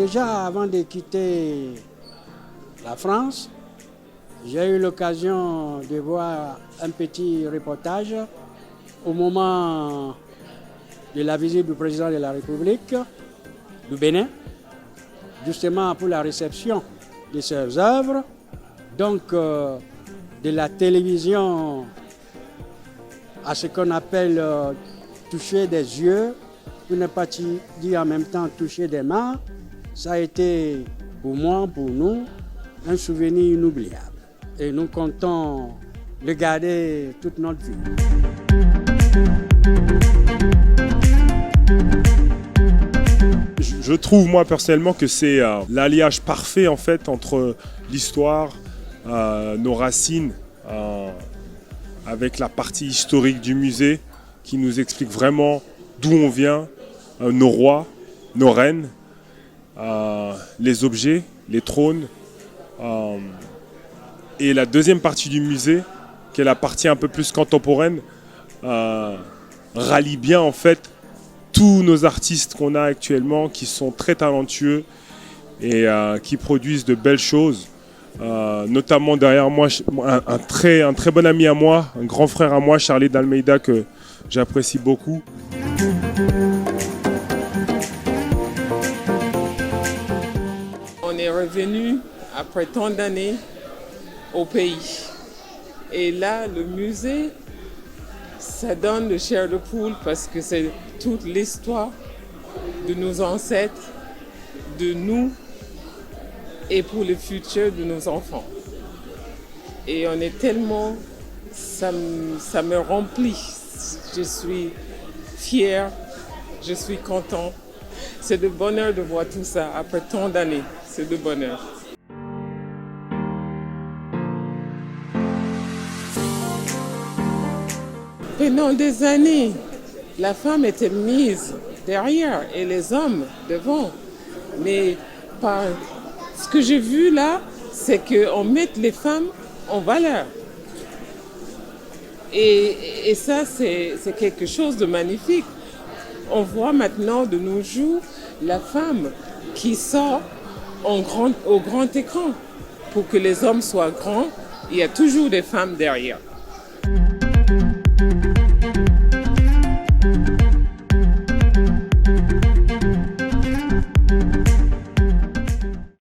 Déjà avant de quitter la France, j'ai eu l'occasion de voir un petit reportage au moment de la visite du président de la République du Bénin, justement pour la réception de ses œuvres, donc de la télévision à ce qu'on appelle toucher des yeux, pour ne pas dire en même temps toucher des mains. Ça a été pour moi, pour nous, un souvenir inoubliable. Et nous comptons le garder toute notre vie. Je trouve moi personnellement que c'est l'alliage parfait en fait entre l'histoire, nos racines, avec la partie historique du musée qui nous explique vraiment d'où on vient, nos rois, nos reines, les objets, les trônes. Et la deuxième partie du musée, qui est la partie un peu plus contemporaine, rallie bien en fait tous nos artistes qu'on a actuellement qui sont très talentueux et qui produisent de belles choses. Notamment derrière moi, un très bon ami à moi, un grand frère à moi, Charlie d'Almeida, que j'apprécie beaucoup. On est revenu après tant d'années au pays. Et là, le musée, ça donne le chair de poule parce que c'est toute l'histoire de nos ancêtres, de nous et pour le futur de nos enfants. Et on est tellement, ça me remplit. Je suis fière, je suis contente. C'est de bonheur de voir tout ça après tant d'années. C'est de bonheur. Pendant des années, la femme était mise derrière et les hommes devant. Mais par ce que j'ai vu là, c'est qu'on met les femmes en valeur. Et ça, c'est quelque chose de magnifique. On voit maintenant de nos jours la femme qui sort au grand écran. Pour que les hommes soient grands, il y a toujours des femmes derrière.